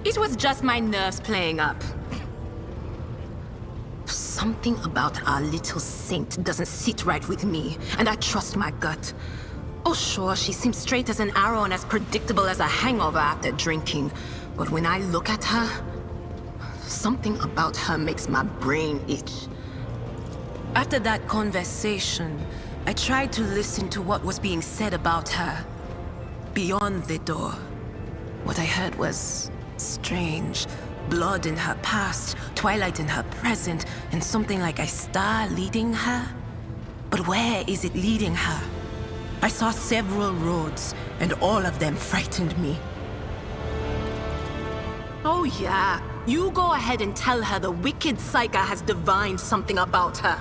It was just my nerves playing up. Something about our little saint doesn't sit right with me, and I trust my gut. Oh sure, she seems straight as an arrow and as predictable as a hangover after drinking. But when I look at her, something about her makes my brain itch. After that conversation, I tried to listen to what was being said about her. Beyond the door, what I heard was strange. Blood in her past, twilight in her present, and something like a star leading her. But where is it leading her? I saw several roads, and all of them frightened me. Oh yeah, you go ahead and tell her the wicked Psyker has divined something about her.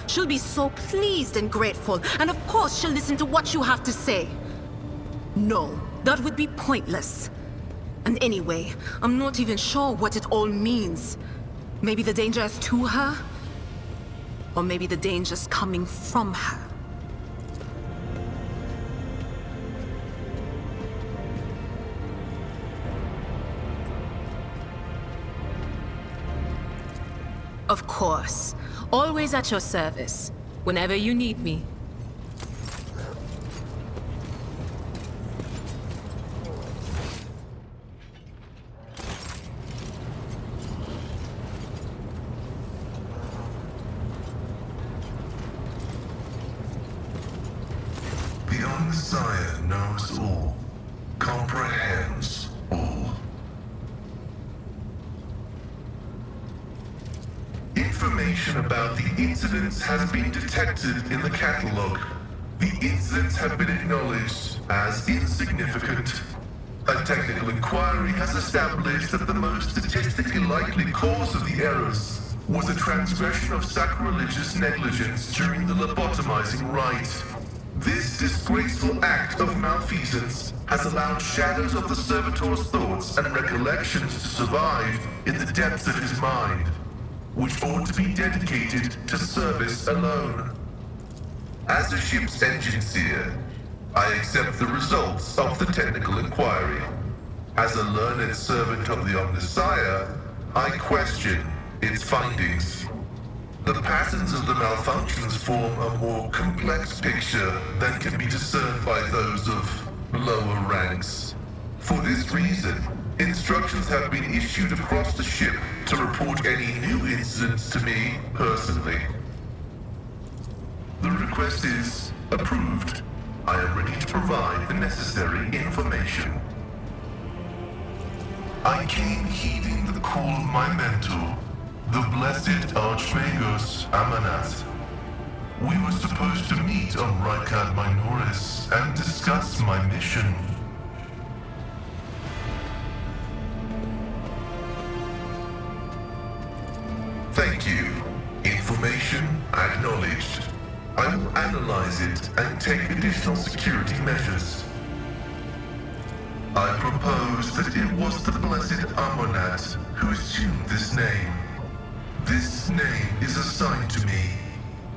She'll be so pleased and grateful, and of course she'll listen to what you have to say. No, that would be pointless. And anyway, I'm not even sure what it all means. Maybe the danger is to her? Or maybe the danger's coming from her. Of course. Always at your service. Whenever you need me. Messiah knows all, comprehends all. Information about the incidents has been detected in the catalog. The incidents have been acknowledged as insignificant. A technical inquiry has established that the most statistically likely cause of the errors was a transgression of sacrilegious negligence during the lobotomizing rite. This disgraceful act of malfeasance has allowed shadows of the servitor's thoughts and recollections to survive in the depths of his mind, which ought to be dedicated to service alone. As a ship's engine seer, I accept the results of the technical inquiry. As a learned servant of the Omnissiah, I question its findings. The patterns of the malfunctions form a more complex picture than can be discerned by those of lower ranks. For this reason, instructions have been issued across the ship to report any new incidents to me personally. The request is approved. I am ready to provide the necessary information. I came heeding the call of my mentor, the blessed Archmagus Amanat. We were supposed to meet on Rykad Minoris and discuss my mission. Thank you. Information acknowledged. I will analyze it and take additional security measures. I propose that it was the blessed Amonat who assumed this name. This name is assigned to me.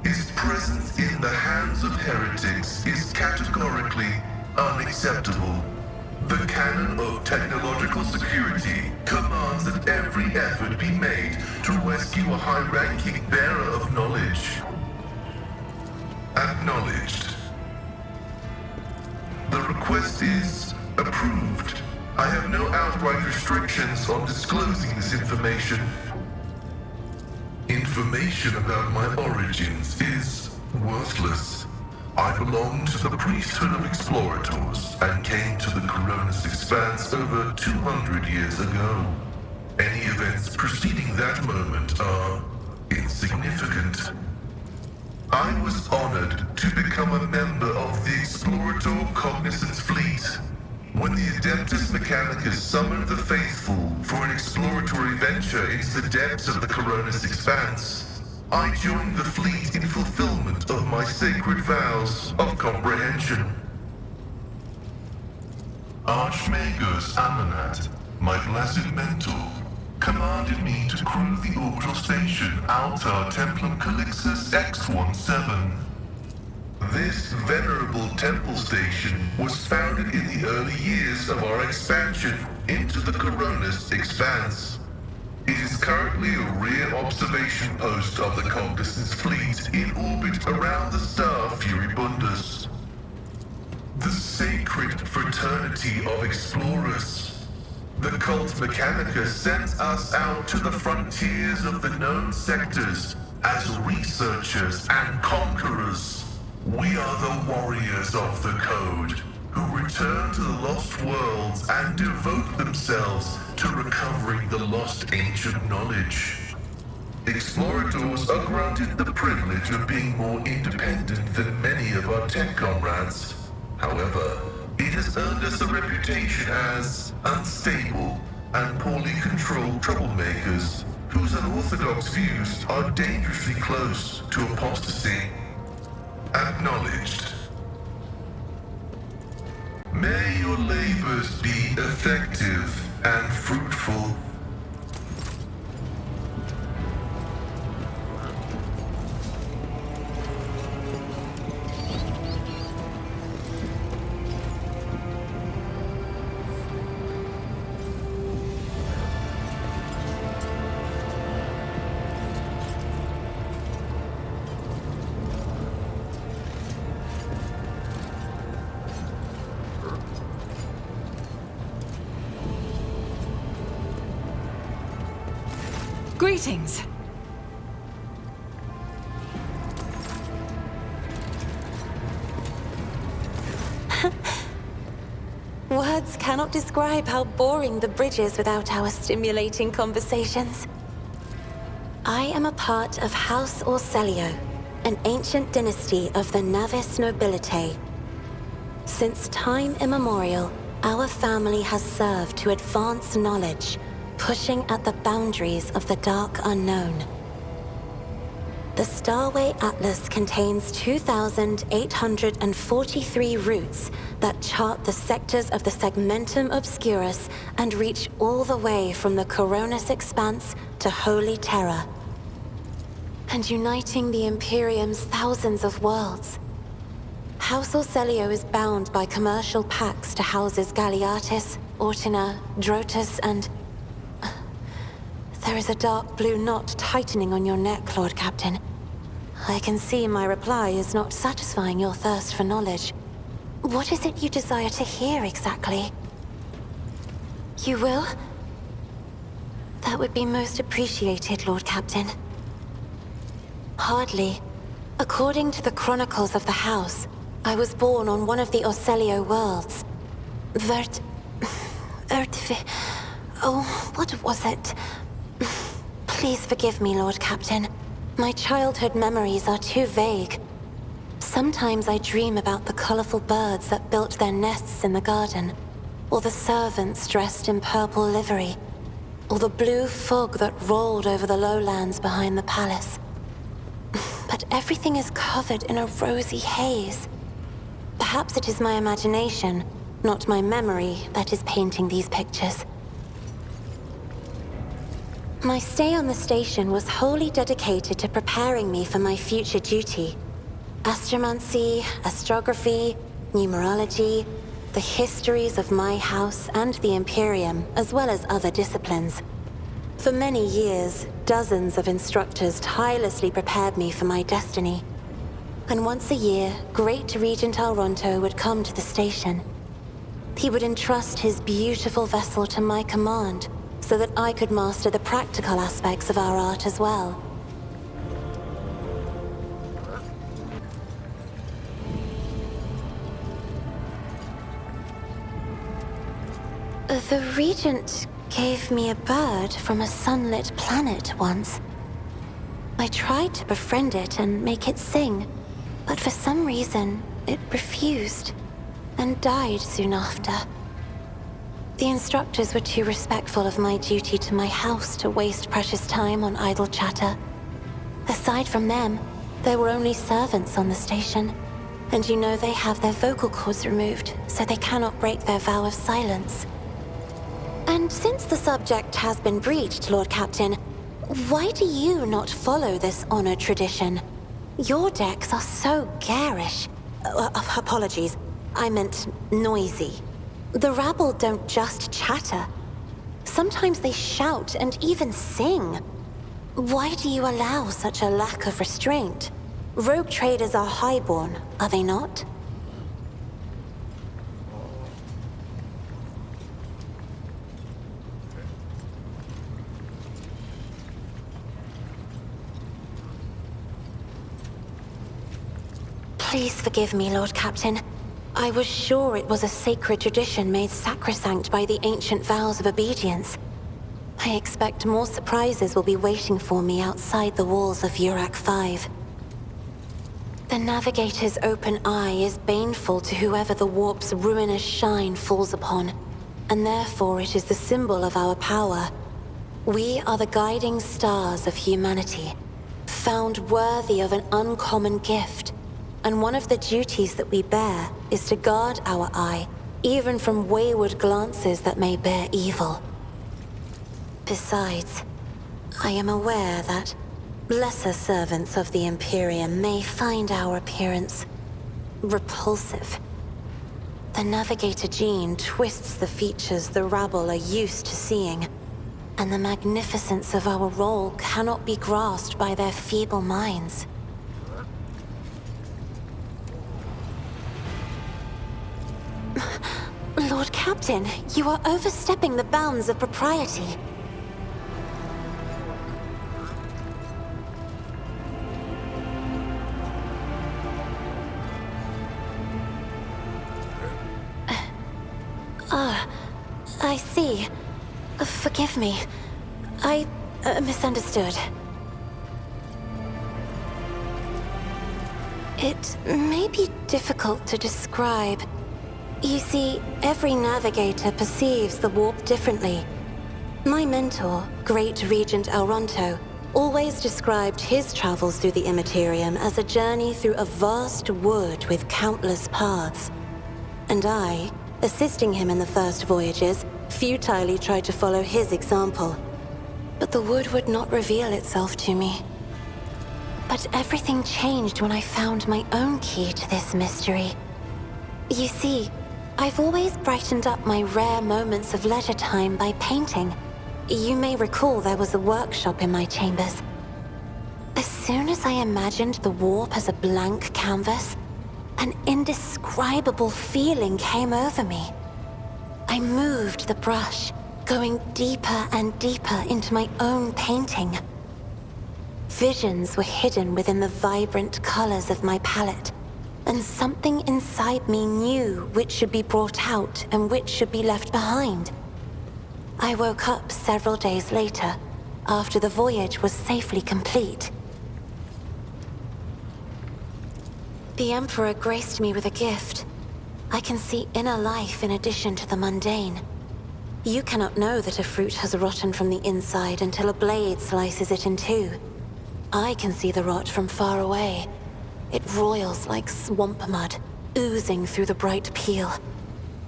His presence in the hands of heretics is categorically unacceptable. The canon of technological security commands that every effort be made to rescue a high-ranking bearer of knowledge. Acknowledged. The request is approved. I have no outright restrictions on disclosing this information. Information about my origins is worthless. I belong to the priesthood of explorators and came to the Carelessness expanse over 200 years ago. Any events preceding that moment are insignificant. I was honored to become a member of the Explorator Cognizance Fleet. When the Adeptus Mechanicus summoned the faithful for an exploratory venture into the depths of the Carelessness expanse, I joined the fleet in fulfillment of my sacred vows of comprehension. Archmagus Amanat, my blessed mentor, commanded me to crew the orbital station Altar Templum Calixus X-17. This venerable temple station was founded in the early years of our expansion into the Carelessness expanse. It is currently a rear observation post of the Cognizance fleet in orbit around the star Furibundus. The sacred fraternity of explorers. The Cult Mechanica sends us out to the frontiers of the known sectors as researchers and conquerors. We are the warriors of the Code, who return to the lost worlds and devote themselves to recovering the lost ancient knowledge. Explorators are granted the privilege of being more independent than many of our tech comrades. However, it has earned us a reputation as unstable and poorly controlled troublemakers whose unorthodox views are dangerously close to apostasy. Acknowledged. May your labors be effective and fruitful. Greetings. Words cannot describe how boring the bridge is without our stimulating conversations. I am a part of House Orselio, an ancient dynasty of the Navis nobilite. Since time immemorial, our family has served to advance knowledge, pushing at the boundaries of the dark unknown. The Starway Atlas contains 2,843 routes that chart the sectors of the Segmentum Obscurus and reach all the way from the Coronis Expanse to Holy Terra, and uniting the Imperium's thousands of worlds. House Orselio is bound by commercial pacts to houses Galeatis, Ortina, Drotus, and... There is a dark blue knot tightening on your neck, Lord Captain. I can see my reply is not satisfying your thirst for knowledge. What is it you desire to hear exactly? You will? That would be most appreciated, Lord Captain. Hardly. According to the chronicles of the House, I was born on one of the Orselio worlds. Oh, what was it? Please forgive me, Lord Captain. My childhood memories are too vague. Sometimes I dream about the colorful birds that built their nests in the garden, or the servants dressed in purple livery, or the blue fog that rolled over the lowlands behind the palace. But everything is covered in a rosy haze. Perhaps it is my imagination, not my memory, that is painting these pictures. My stay on the station was wholly dedicated to preparing me for my future duty. Astromancy, astrography, numerology, the histories of my house and the Imperium, as well as other disciplines. For many years, dozens of instructors tirelessly prepared me for my destiny. And once a year, Great Regent Alronto would come to the station. He would entrust his beautiful vessel to my command, so that I could master the practical aspects of our art as well. The Regent gave me a bird from a sunlit planet once. I tried to befriend it and make it sing, but for some reason, it refused, and died soon after. The instructors were too respectful of my duty to my house to waste precious time on idle chatter. Aside from them, there were only servants on the station, and you know they have their vocal cords removed, so they cannot break their vow of silence. And since the subject has been breached, Lord Captain, why do you not follow this honored tradition? Your decks are so garish. Apologies, I meant noisy. The rabble don't just chatter. Sometimes they shout and even sing. Why do you allow such a lack of restraint? Rogue traders are highborn, are they not? Please forgive me, Lord Captain. I was sure it was a sacred tradition made sacrosanct by the ancient vows of obedience. I expect more surprises will be waiting for me outside the walls of Urak 5. The Navigator's open eye is baneful to whoever the warp's ruinous shine falls upon, and therefore it is the symbol of our power. We are the guiding stars of humanity, found worthy of an uncommon gift. And one of the duties that we bear is to guard our eye, even from wayward glances that may bear evil. Besides, I am aware that lesser servants of the Imperium may find our appearance repulsive. The Navigator gene twists the features the rabble are used to seeing, and the magnificence of our role cannot be grasped by their feeble minds. Lord Captain, you are overstepping the bounds of propriety. I see. Forgive me. I misunderstood. It may be difficult to describe. You see, every navigator perceives the warp differently. My mentor, Great Regent Elronto, always described his travels through the Immaterium as a journey through a vast wood with countless paths. And I, assisting him in the first voyages, futilely tried to follow his example. But the wood would not reveal itself to me. But everything changed when I found my own key to this mystery. You see, I've always brightened up my rare moments of leisure time by painting. You may recall there was a workshop in my chambers. As soon as I imagined the warp as a blank canvas, an indescribable feeling came over me. I moved the brush, going deeper and deeper into my own painting. Visions were hidden within the vibrant colors of my palette, and something inside me knew which should be brought out and which should be left behind. I woke up several days later, after the voyage was safely complete. The Emperor graced me with a gift. I can see inner life in addition to the mundane. You cannot know that a fruit has rotten from the inside until a blade slices it in two. I can see the rot from far away. It roils like swamp mud, oozing through the bright peel.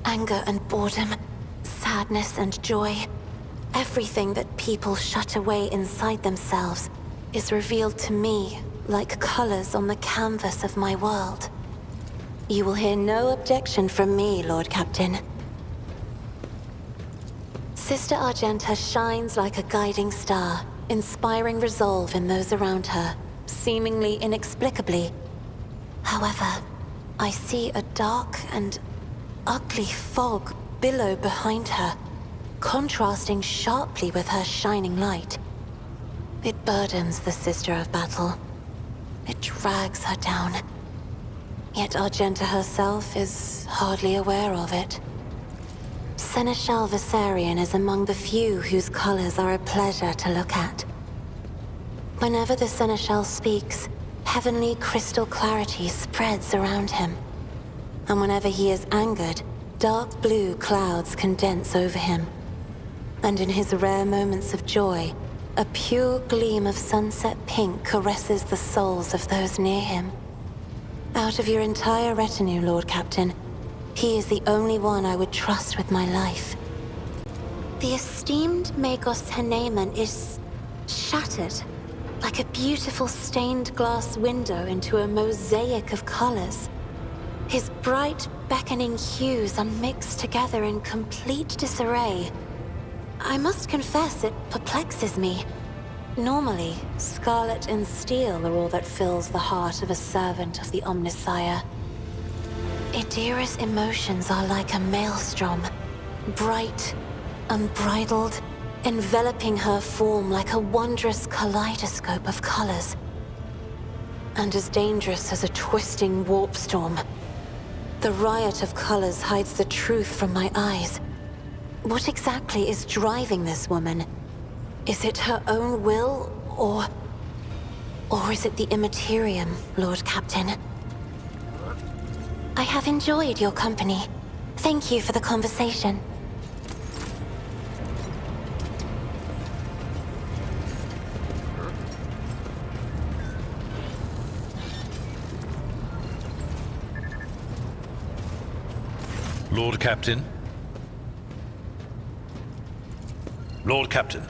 Anger and boredom, sadness and joy. Everything that people shut away inside themselves is revealed to me like colors on the canvas of my world. You will hear no objection from me, Lord Captain. Sister Argenta shines like a guiding star, inspiring resolve in those around her, seemingly inexplicably. However, I see a dark and ugly fog billow behind her, contrasting sharply with her shining light. It burdens the Sister of Battle. It drags her down. Yet Argenta herself is hardly aware of it. Seneschal Viserion is among the few whose colors are a pleasure to look at. Whenever the Seneschal speaks, heavenly crystal clarity spreads around him. And whenever he is angered, dark blue clouds condense over him. And in his rare moments of joy, a pure gleam of sunset pink caresses the souls of those near him. Out of your entire retinue, Lord Captain, he is the only one I would trust with my life. The esteemed Magos Heneman is shattered, like a beautiful stained glass window into a mosaic of colors. His bright, beckoning hues are mixed together in complete disarray. I must confess it perplexes me. Normally, scarlet and steel are all that fills the heart of a servant of the Omnissiah. Idira's emotions are like a maelstrom, bright, unbridled, enveloping her form like a wondrous kaleidoscope of colors. And as dangerous as a twisting warp storm. The riot of colors hides the truth from my eyes. What exactly is driving this woman? Is it her own will, or is it the Immaterium, Lord Captain? I have enjoyed your company. Thank you for the conversation. Lord Captain? Lord Captain.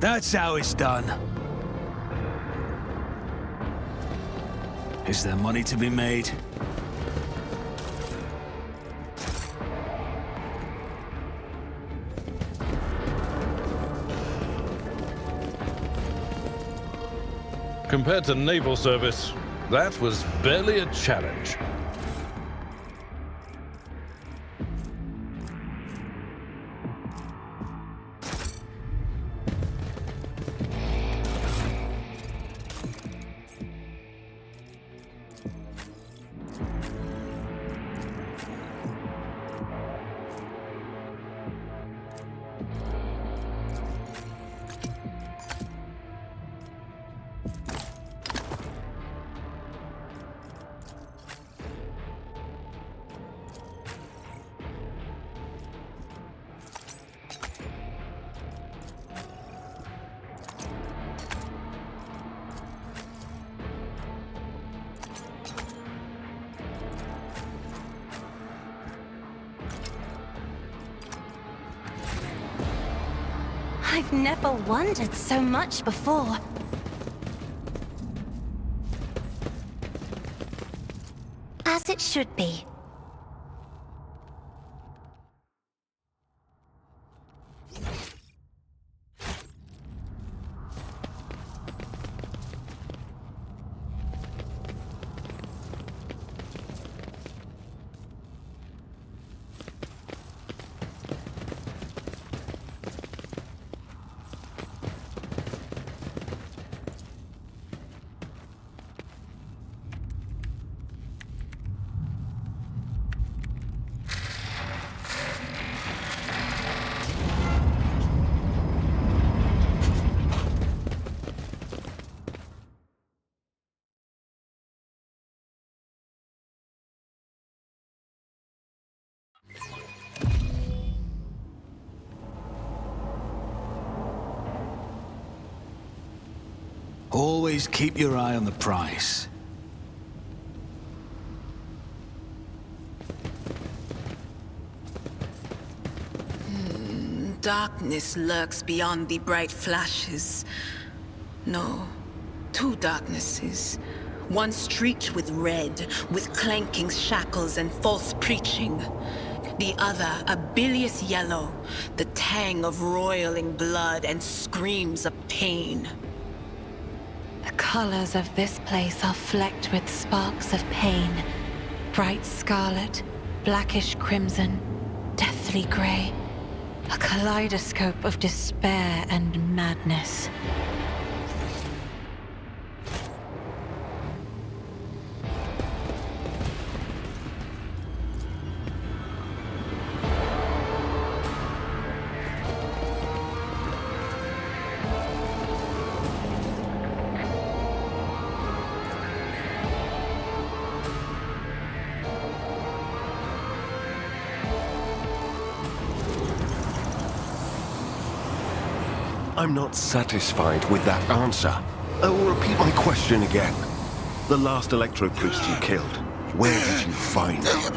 That's how it's done. Is there money to be made? Compared to naval service, that was barely a challenge. I've never wondered so much before. As it should be. Always keep your eye on the price. Darkness lurks beyond the bright flashes. No, two darknesses. One streaked with red, with clanking shackles and false preaching. The other, a bilious yellow, the tang of roiling blood and screams of pain. The colors of this place are flecked with sparks of pain. Bright scarlet, blackish crimson, deathly gray. A kaleidoscope of despair and madness. I'm not satisfied with that answer. I will repeat my question again. The last Electropriest you killed, where did you find him?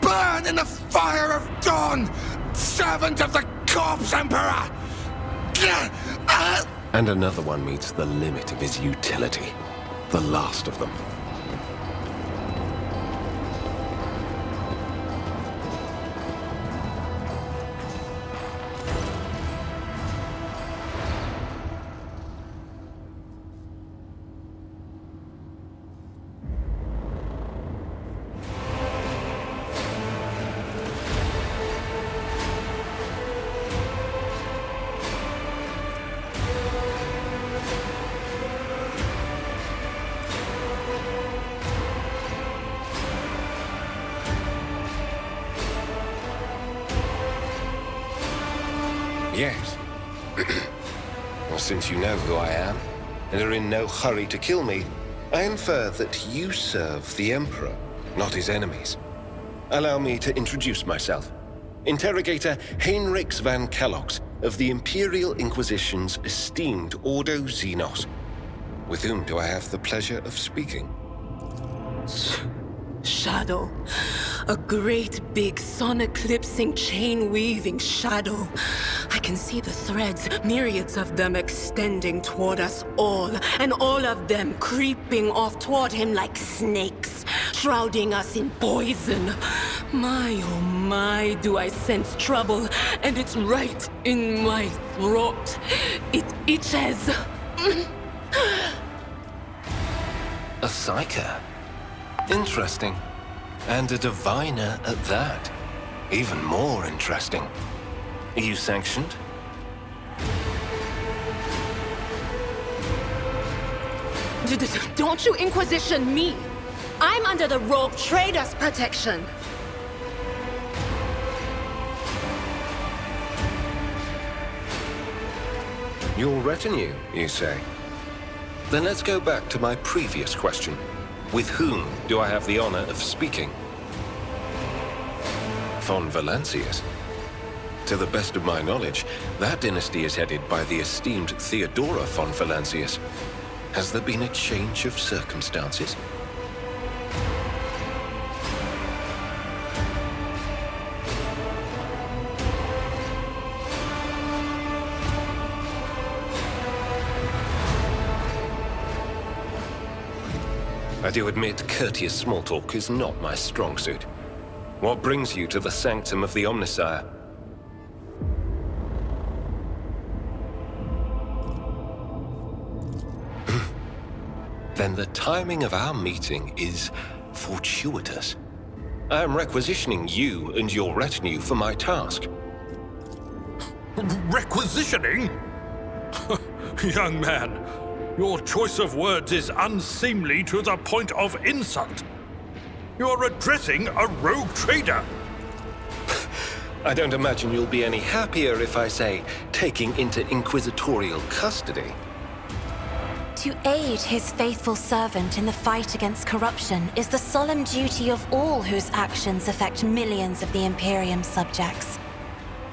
Burn in the fire of dawn, servant of the Corpse Emperor! And another one meets the limit of his utility. The last of them. Yes. Well, since you know who I am, and are in no hurry to kill me, I infer that you serve the Emperor, not his enemies. Allow me to introduce myself. Interrogator Heinrix van Kellox of the Imperial Inquisition's esteemed Ordo Xenos. With whom do I have the pleasure of speaking? Shadow. A great big sun-eclipsing, chain-weaving shadow. I can see the threads, myriads of them extending toward us all, and all of them creeping off toward him like snakes, shrouding us in poison. My, oh my, do I sense trouble, and it's right in my throat. It itches. A psyker. Interesting. And a diviner at that. Even more interesting. Are you sanctioned? Don't you Inquisition me! I'm under the Rogue Trader's protection! Your retinue, you say? Then let's go back to my previous question. With whom do I have the honor of speaking? Von Valancius. To the best of my knowledge, that dynasty is headed by the esteemed Theodora von Valancius. Has there been a change of circumstances? I do admit courteous small talk is not my strong suit. What brings you to the sanctum of the Omnisire? Then the timing of our meeting is fortuitous. I am requisitioning you and your retinue for my task. Requisitioning? Young man, your choice of words is unseemly to the point of insult. You're addressing a rogue trader. I don't imagine you'll be any happier if I say taking into inquisitorial custody. To aid his faithful servant in the fight against corruption is the solemn duty of all whose actions affect millions of the Imperium subjects.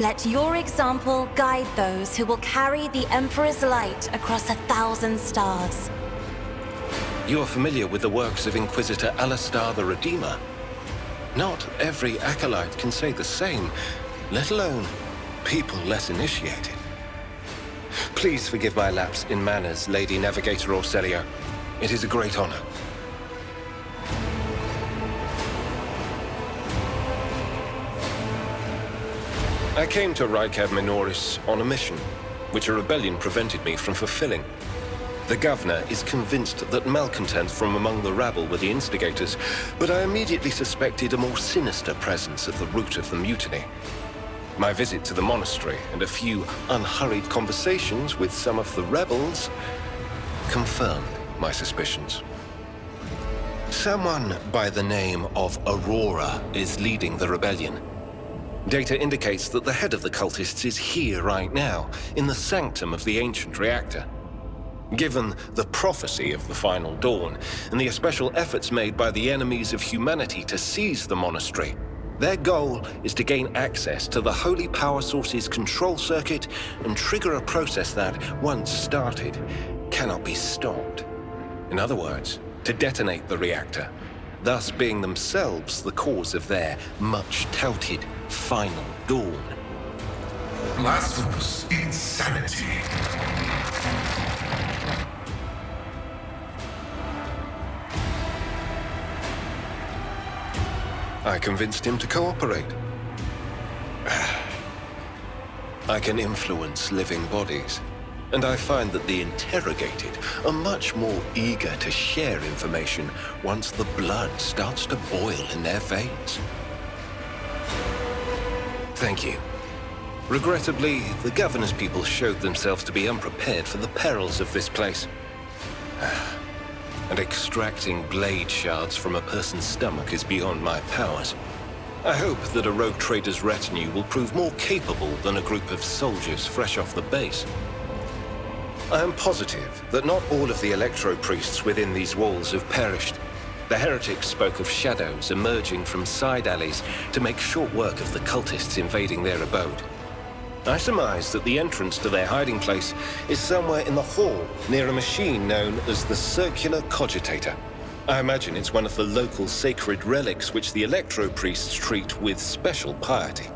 Let your example guide those who will carry the Emperor's light across 1,000 stars. You are familiar with the works of Inquisitor Alistar the Redeemer. Not every acolyte can say the same, let alone people less initiated. Please forgive my lapse in manners, Lady Navigator Orselio. It is a great honor. I came to Rykad Minoris on a mission, which a rebellion prevented me from fulfilling. The governor is convinced that malcontents from among the rabble were the instigators, but I immediately suspected a more sinister presence at the root of the mutiny. My visit to the monastery and a few unhurried conversations with some of the rebels confirmed my suspicions. Someone by the name of Aurora is leading the rebellion. Data indicates that the head of the cultists is here right now, in the sanctum of the ancient reactor. Given the prophecy of the final dawn, and the especial efforts made by the enemies of humanity to seize the monastery, their goal is to gain access to the holy power source's control circuit and trigger a process that, once started, cannot be stopped. In other words, to detonate the reactor, thus being themselves the cause of their much-touted final dawn. Blasphemous insanity. I convinced him to cooperate. I can influence living bodies, and I find that the interrogated are much more eager to share information once the blood starts to boil in their veins. Thank you. Regrettably, the governor's people showed themselves to be unprepared for the perils of this place. And extracting blade shards from a person's stomach is beyond my powers. I hope that a rogue trader's retinue will prove more capable than a group of soldiers fresh off the base. I am positive that not all of the Electro-priests within these walls have perished. The heretics spoke of shadows emerging from side alleys to make short work of the cultists invading their abode. I surmise that the entrance to their hiding place is somewhere in the hall, near a machine known as the Circular Cogitator. I imagine it's one of the local sacred relics which the Electro-priests treat with special piety.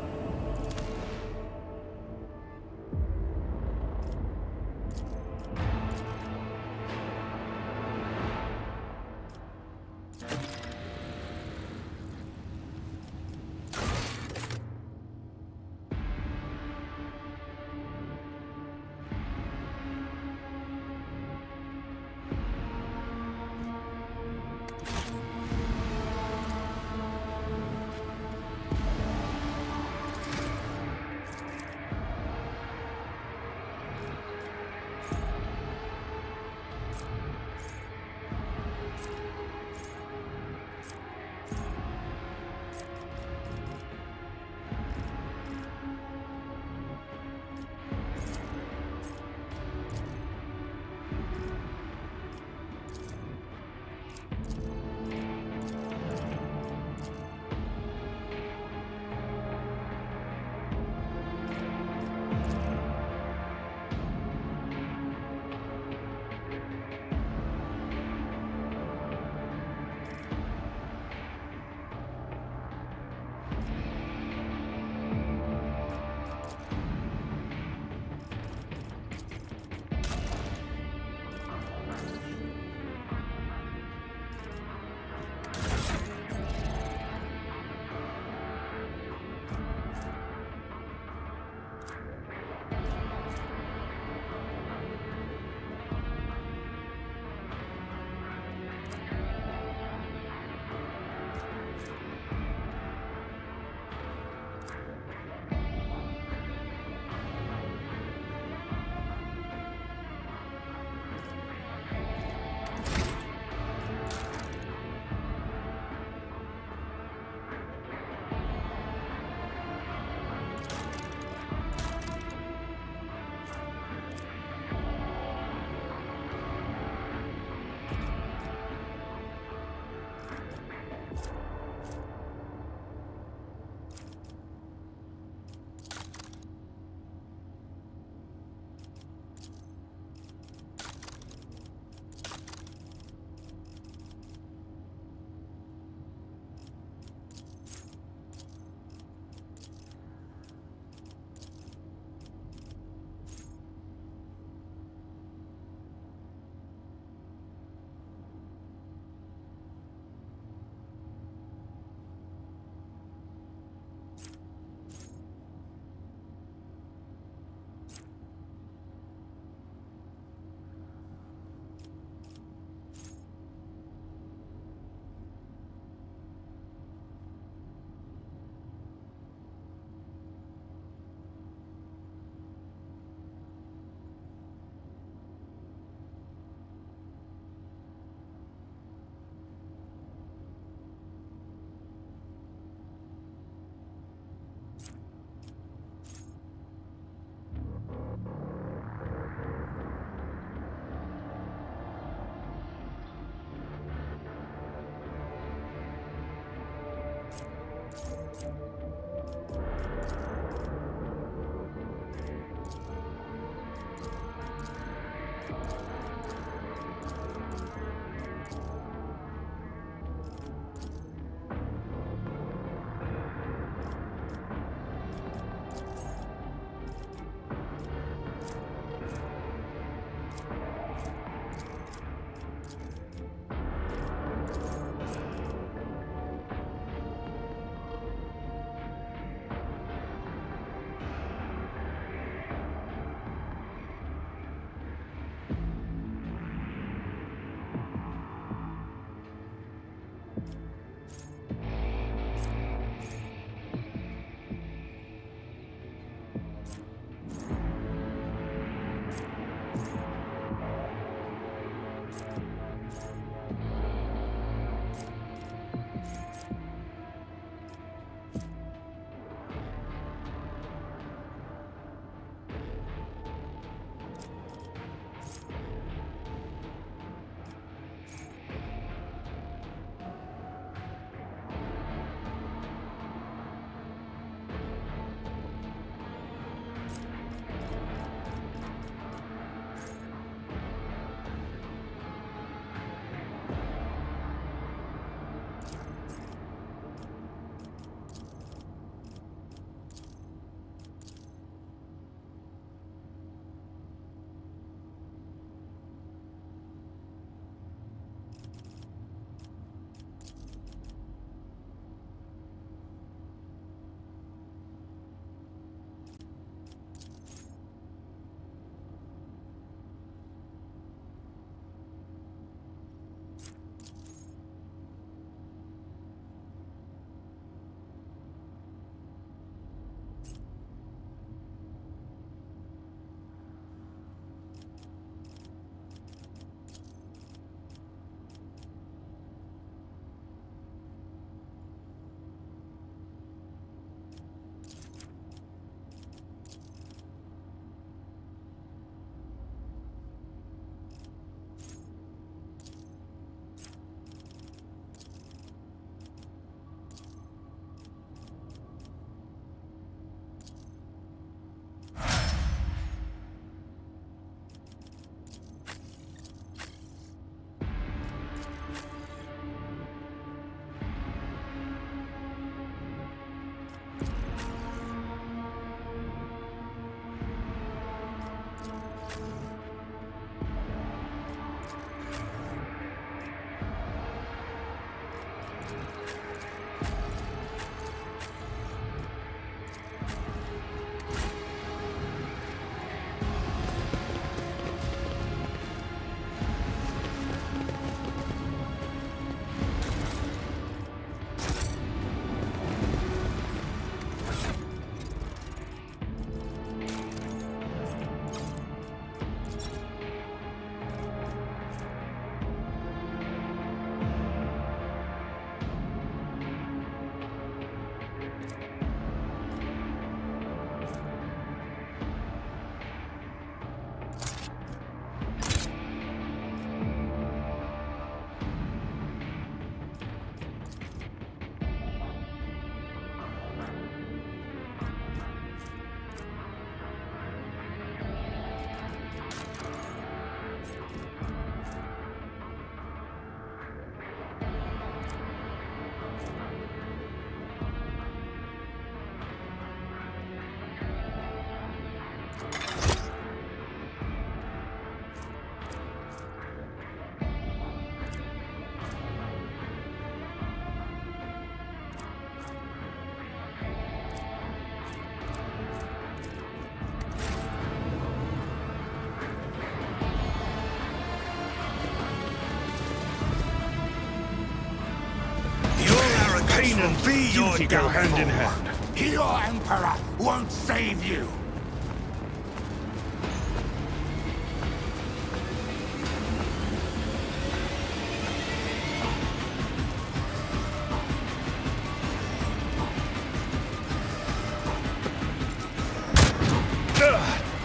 Pain and beauty go hand in hand. Your Emperor won't save you!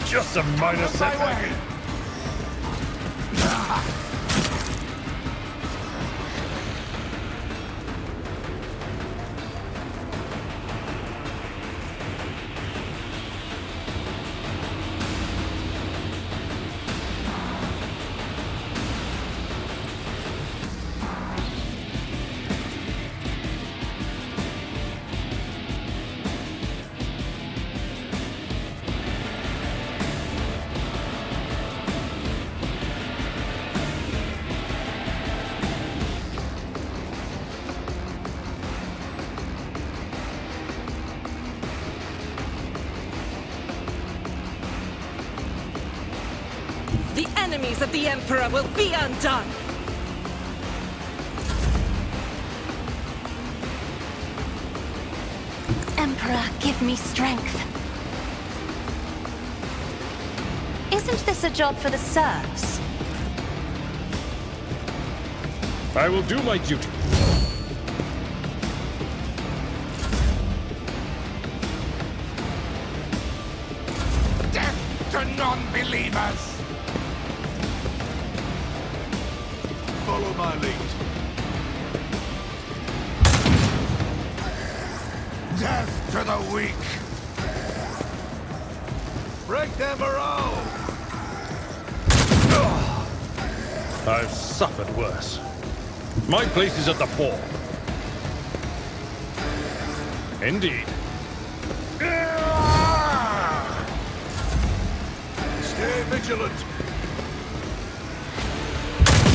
Just a minor setback. The enemies of the Emperor will be undone! Emperor, give me strength. Isn't this a job for the serfs? I will do my duty. Death to non-believers! Follow my lead. Death to the weak! Break their morale! I've suffered worse. My place is at the fore. Indeed. Stay vigilant.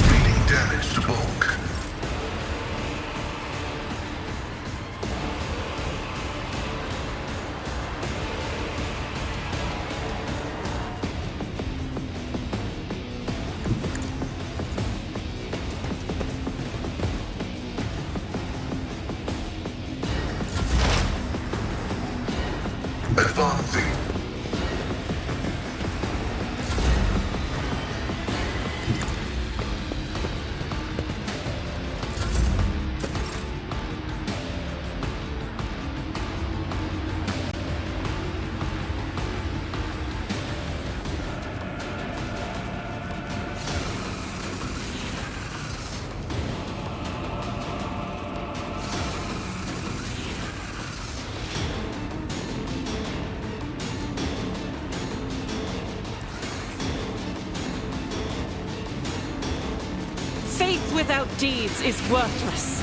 Dealing damage to bulk. Advancing. Faith without deeds is worthless.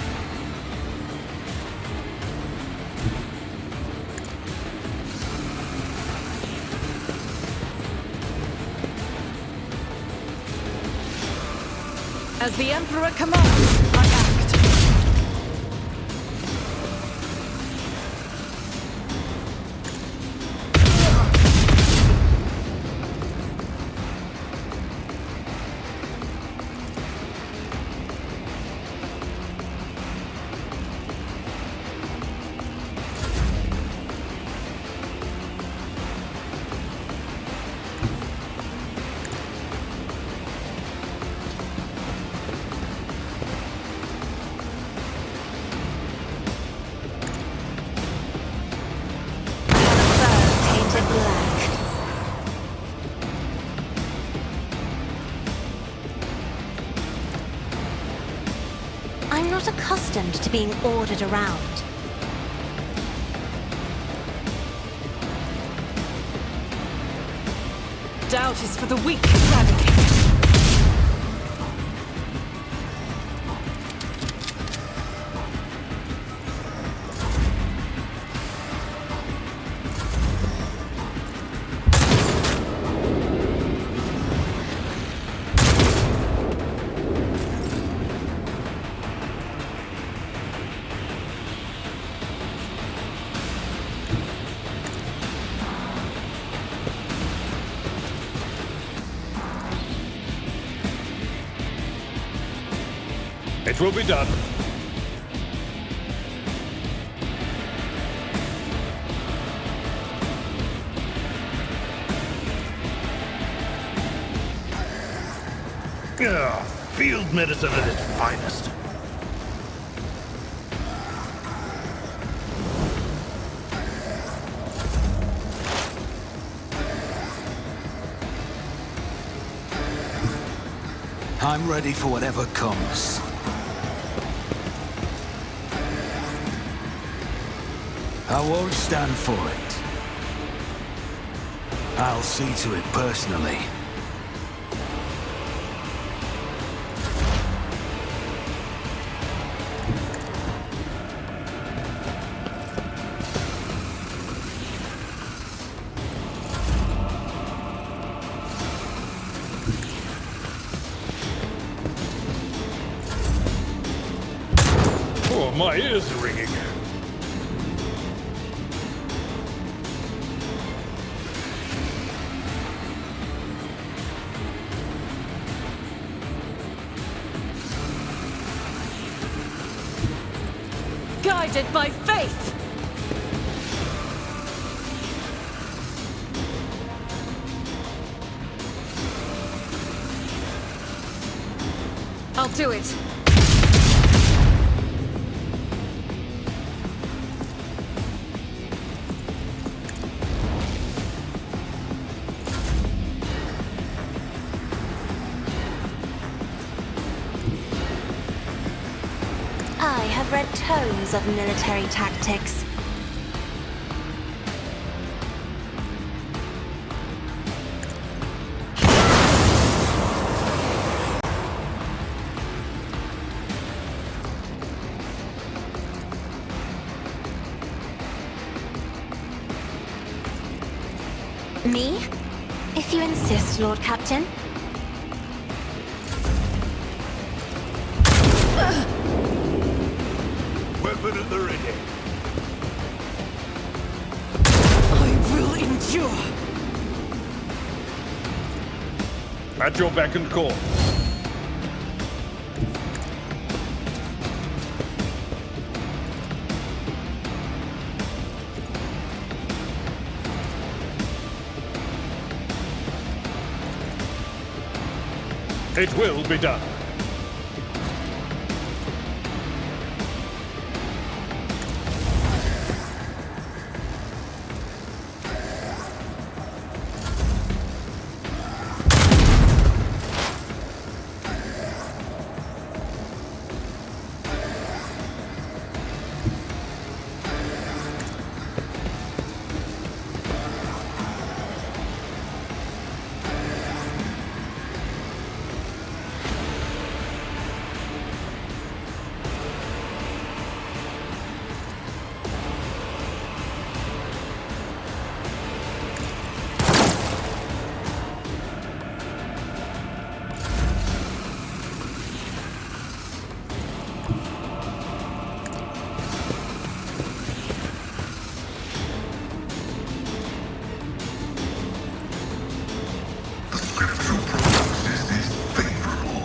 As the Emperor commands, I act. Tainted black. I'm not accustomed to being ordered around. Doubt is for the weak, Radic. It will be done. Field medicine at its finest. I'm ready for whatever comes. I won't stand for it. I'll see to it personally. Oh, my ears are ringing. Guided by faith! I'll do it. I have read tomes of military tactics. Me? If you insist, Lord Captain. Weapon at the ready. I will endure. At your beck and call. It will be done. The scriptural prognosis is favorable.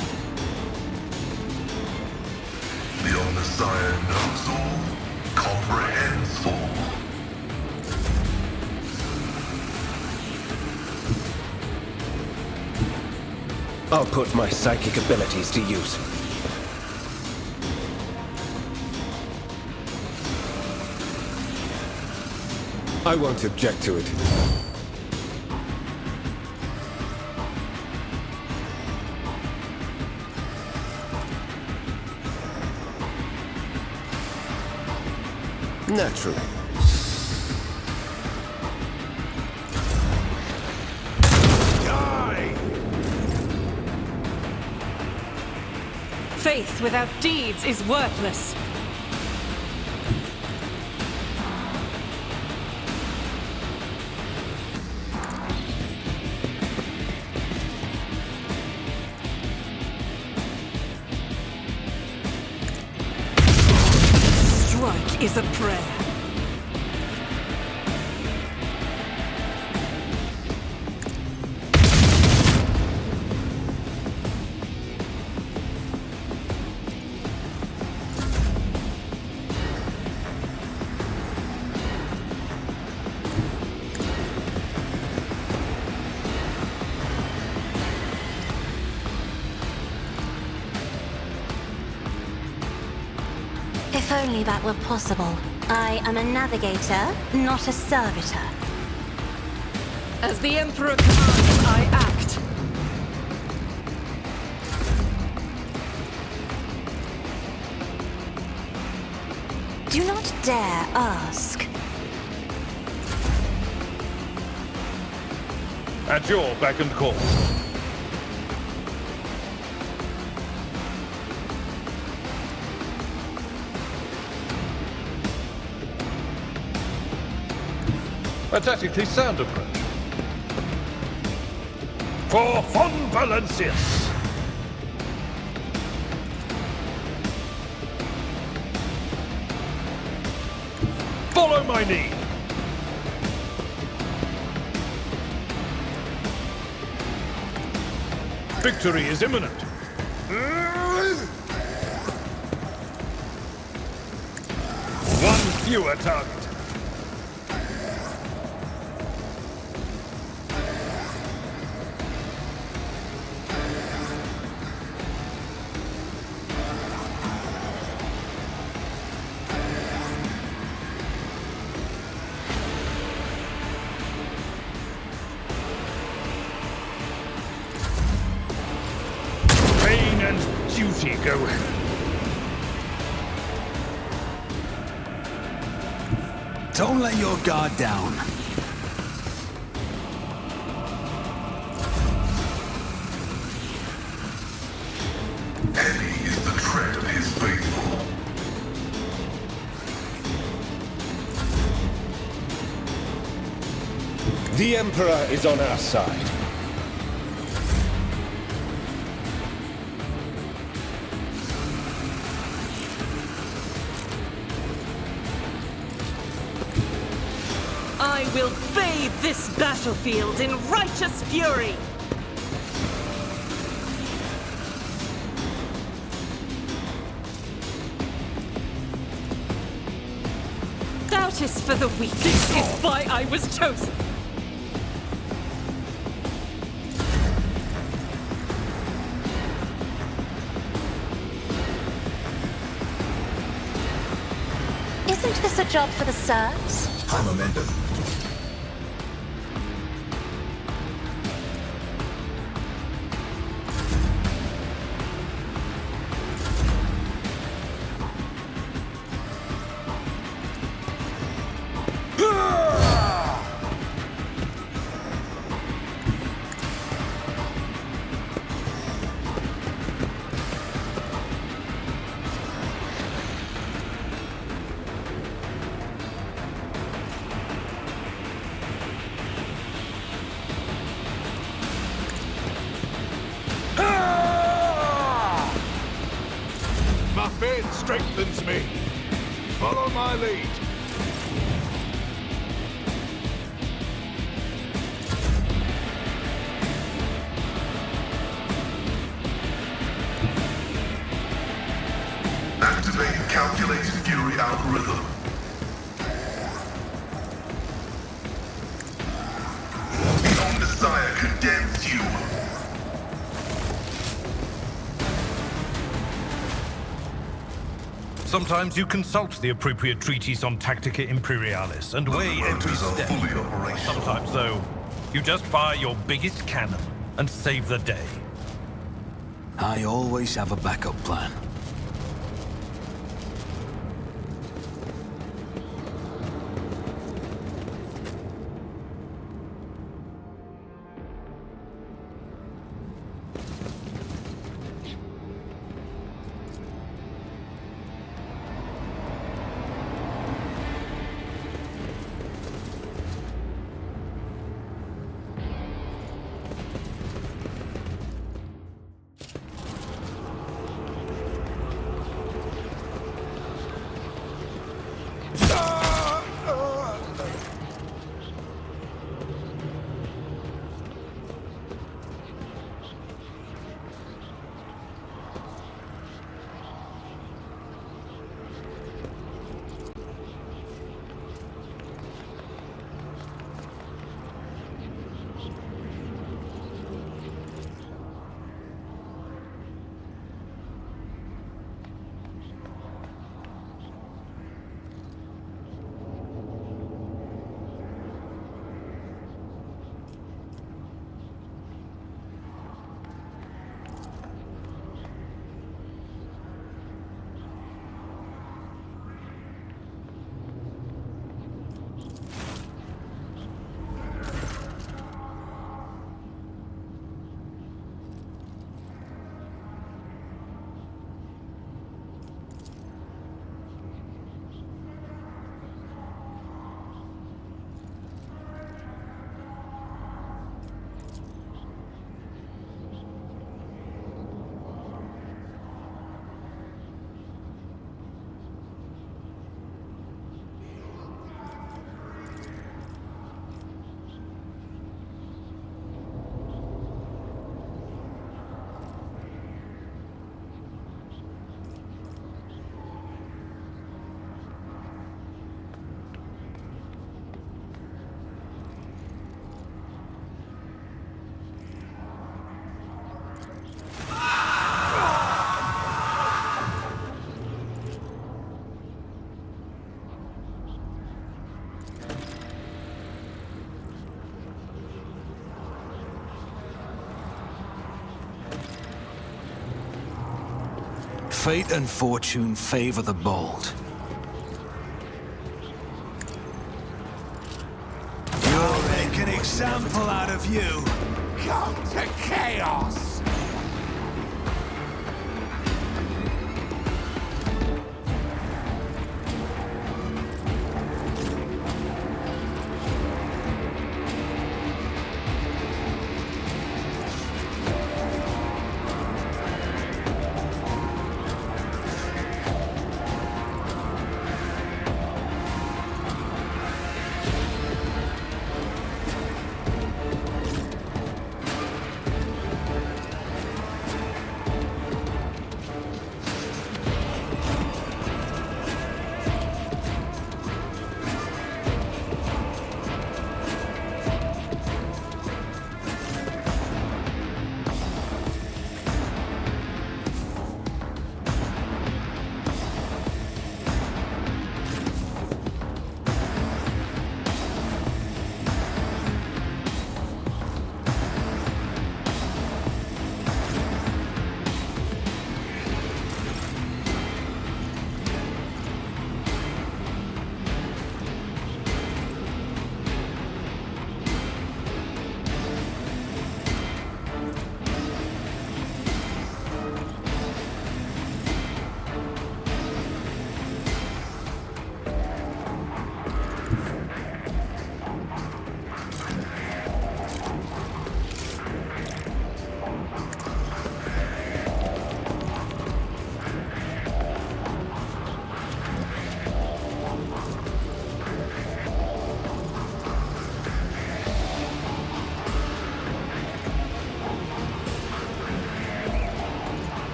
The Omnissiah knows all, comprehends all. I'll put my psychic abilities to use. I won't object to it. Naturally. Faith without deeds is worthless. Strike is a prayer. If only that were possible. I am a navigator, not a servitor. As the Emperor commands, I act. Do not dare ask. At your beck and call. A tactically sound approach. For Von Valencius! Follow my lead! Victory is imminent. One fewer target. duty go? Don't let your guard down. Heavy is the tread of his faithful. The Emperor is on our side. I will bathe this battlefield in righteous fury! Doubt is for the weak. This is why I was chosen! Isn't this a job for the serfs? High momentum. My faith strengthens me. Follow my lead. Activate calculated fury algorithm. The Omnissiah condemns you. Sometimes you consult the appropriate treatise on Tactica Imperialis and weigh every Motors are step. fully operational. Sometimes, though, you just fire your biggest cannon and save the day. I always have a backup plan. Fate and fortune favor the bold. You'll make an example out of you. Come to chaos!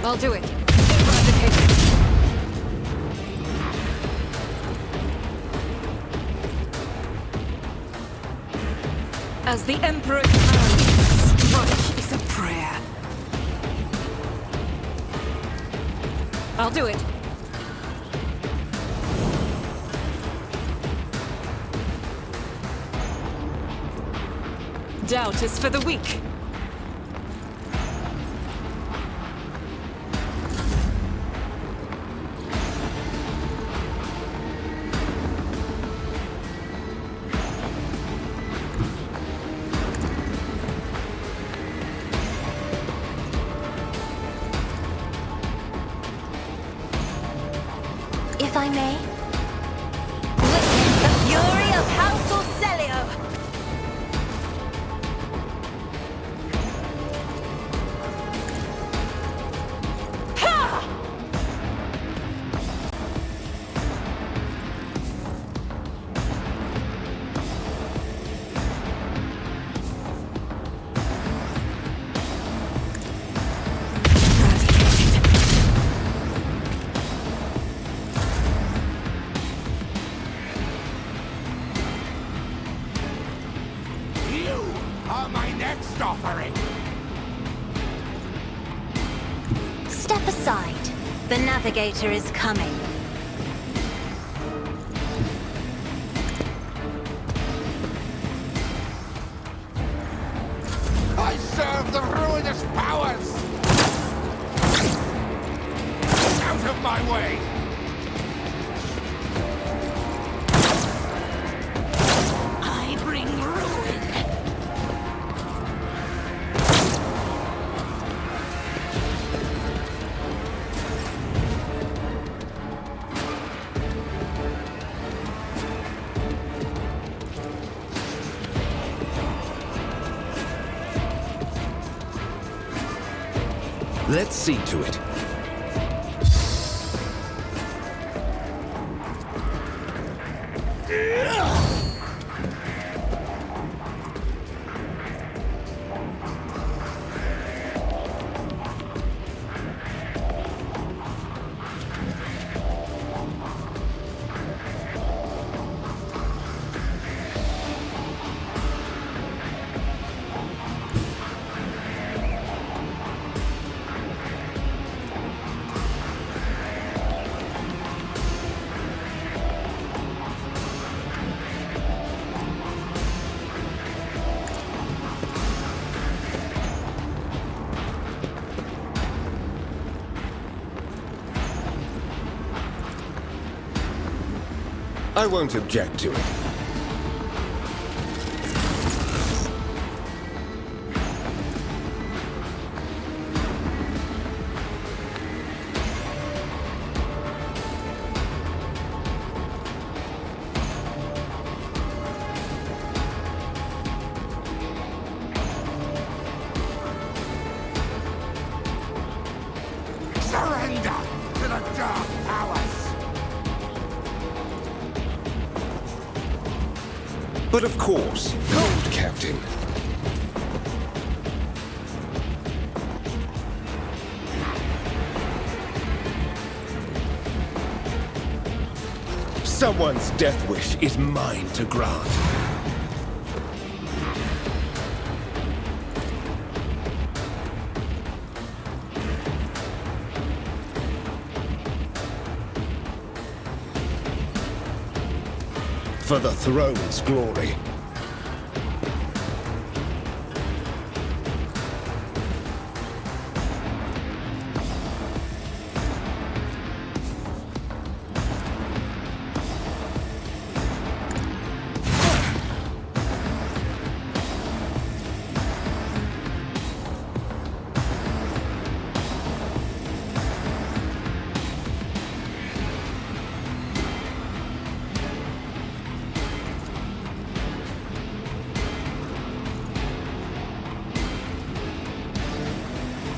I'll do it. Eradicate. As the Emperor commands, strike is a prayer. I'll do it. Doubt is for the weak. If I may, witness the fury of House Orselio! Step aside. The navigator is coming. I serve the ruinous powers! Out of my way! I bring ruin. Let's see to it. I won't object to it. Surrender to the dark powers! But of course, Lord Captain. Someone's death wish is mine to grant. For the throne's glory.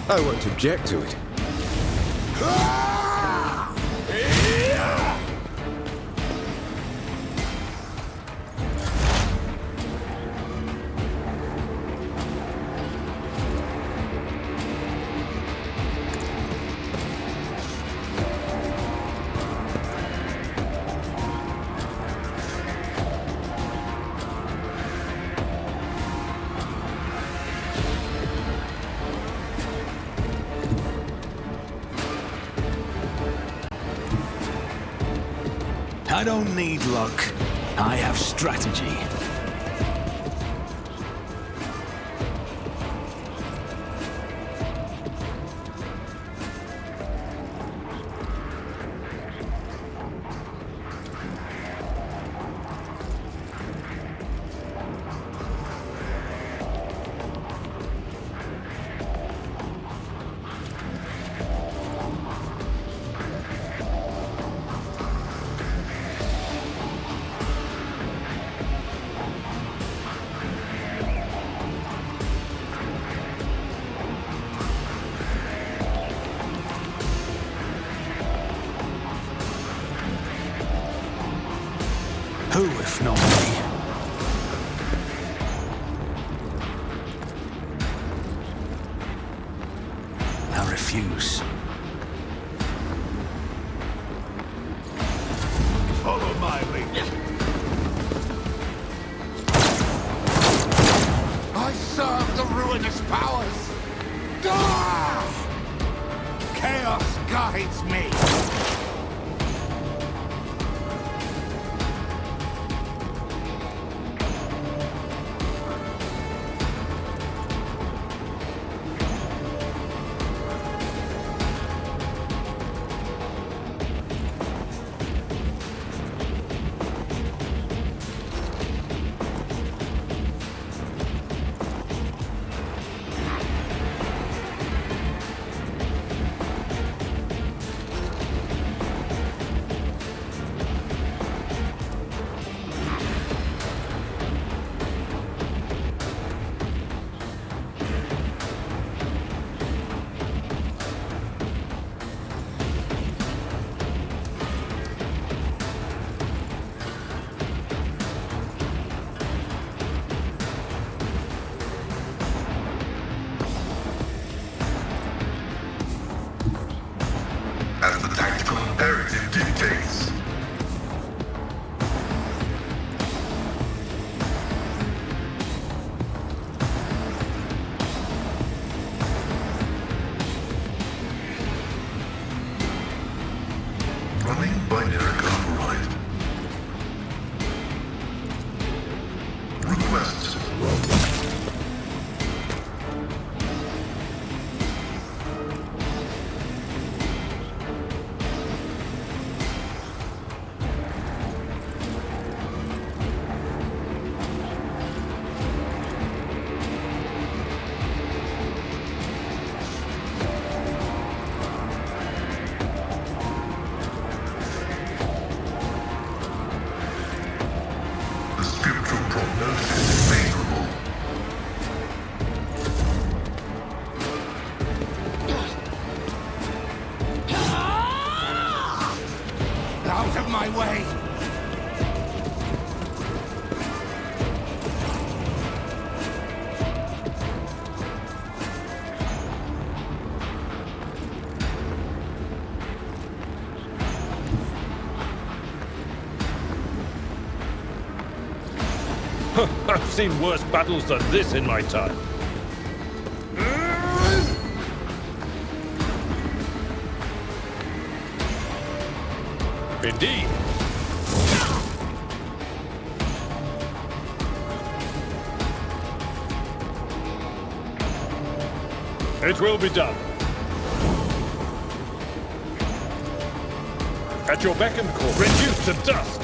I won't object to it. I don't need luck. I have strategy. Who, if not me? I refuse. Follow my lead. I serve the ruinous powers! Ah! Chaos guides me! As the tactical imperative dictates. Running binary override. Requests. my way! I've seen worse battles than this in my time. Indeed. It will be done. At your beck and call, reduced to dust.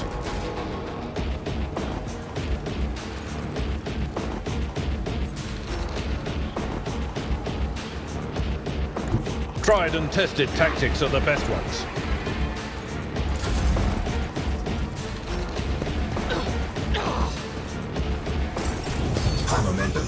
Tried and tested tactics are the best ones. High momentum.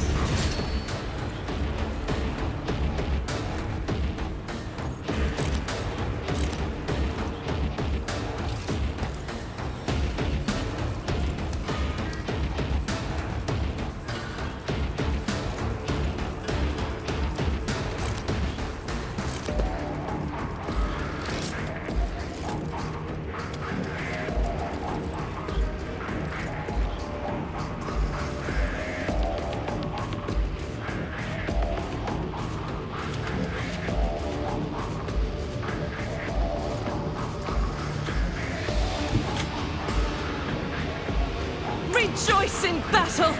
Rejoice in battle!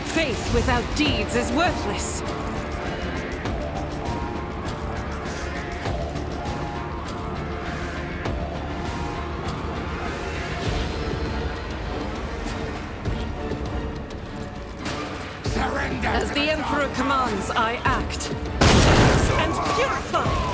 Faith without deeds is worthless. As the Emperor commands, I act. And purify!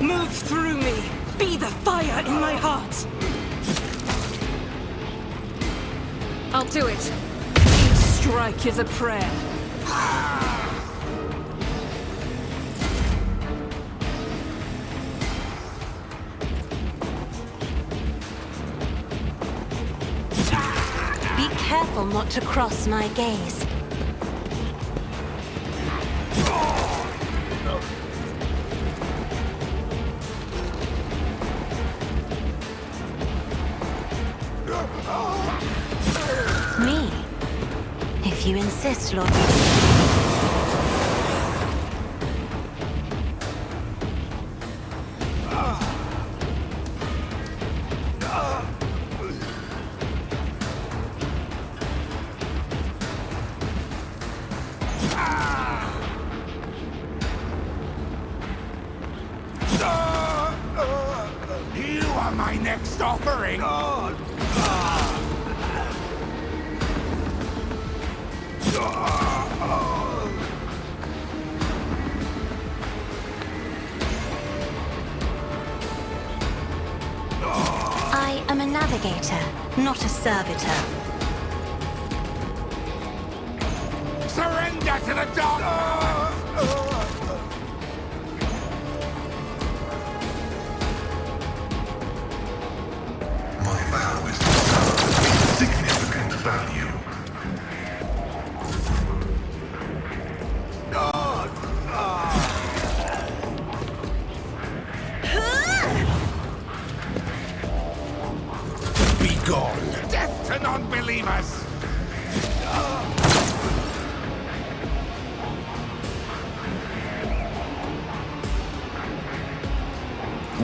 Move through me! Be the fire in my heart! I'll do it. Each strike is a prayer. Be careful not to cross my gaze. Me? If you insist, Lord. You are my next offering! I am a navigator, not a servitor. Surrender to the dark! My vow is to serve significant value. Be gone! Death to non-believers!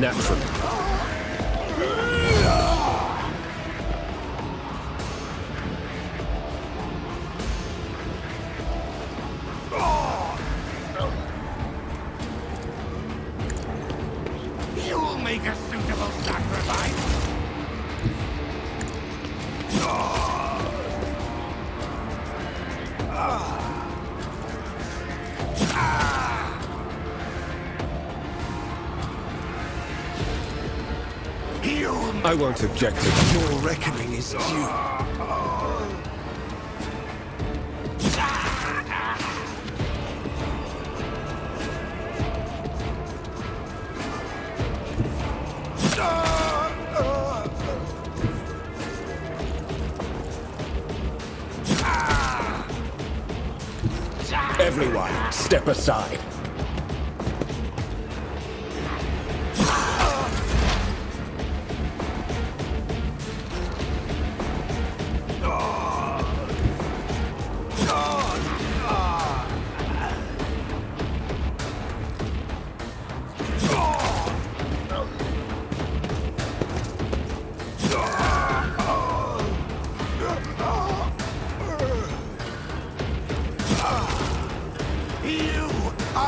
naturally. You'll make a suitable sacrifice. I won't object to it. Your reckoning is due. Everyone, step aside.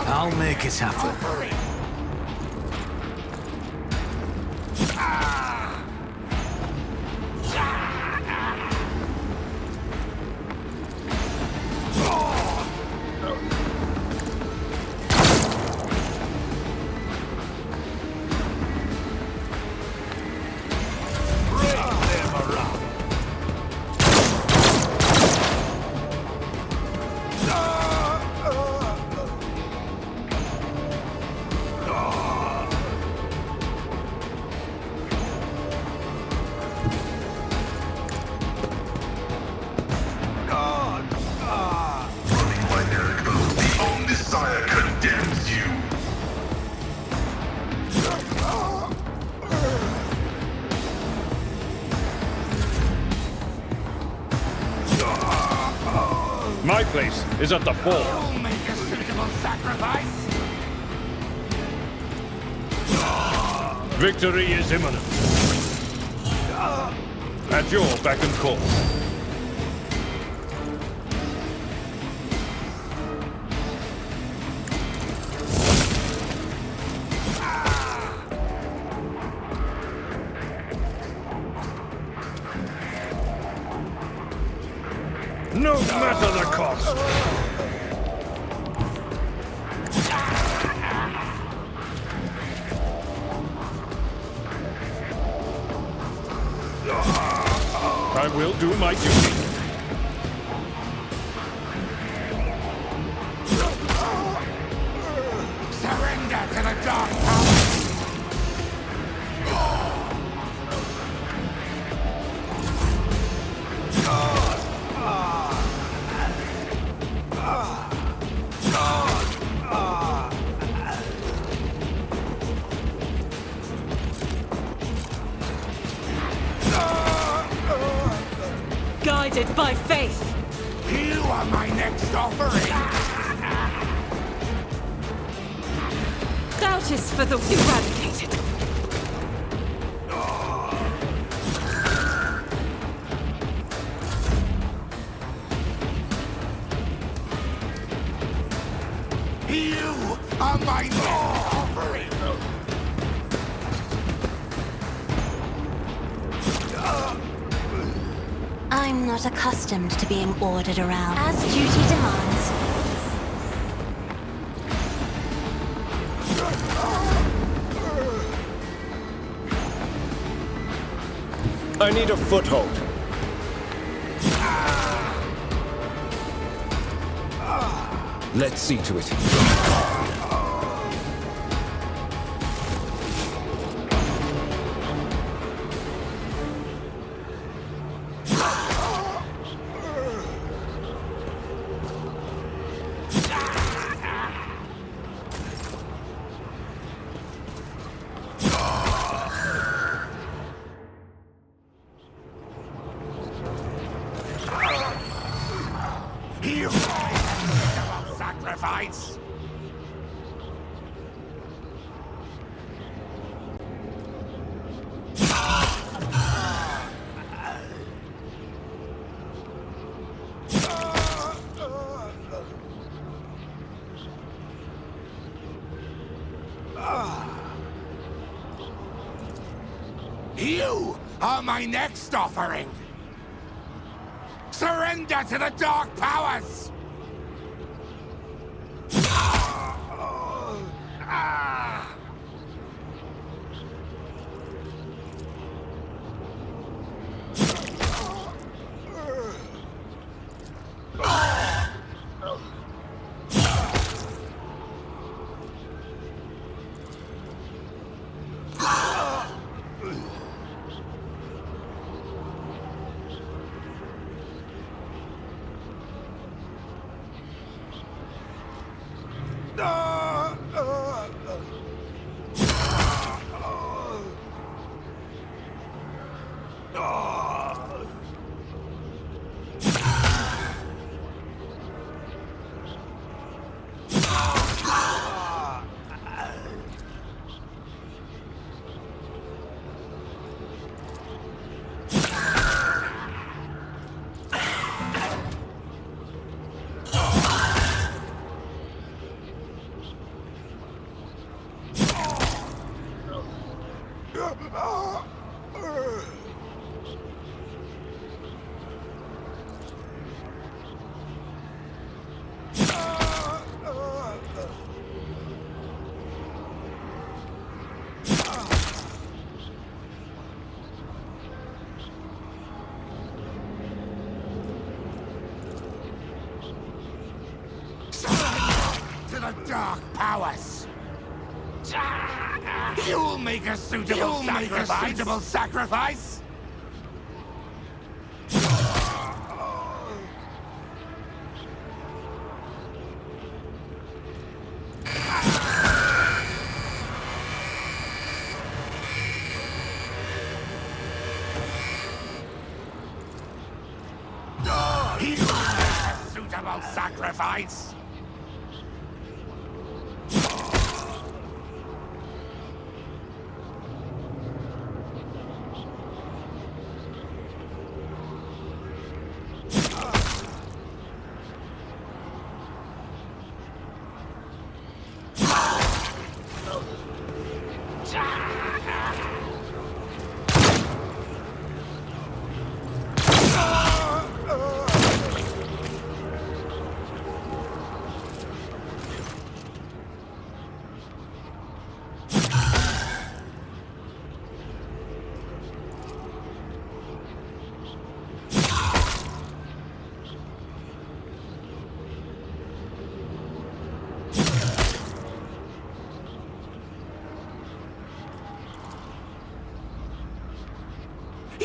I'll make it happen. My place is at the fore. You'll make a suitable sacrifice. Victory is imminent. At your beck and call. No matter the cost. I will do my duty. Surrender to the dark power. Guided by faith. You are my next offering. Doubt is for the eradicated. You are my next offering. I'm not accustomed to being ordered around. As duty demands. I need a foothold. Let's see to it. You sacrifice. You are my next offering. Surrender to the dark powers! The dark powers. You'll make a suitable sacrifice. He'll make a suitable sacrifice.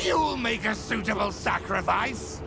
You'll make a suitable sacrifice.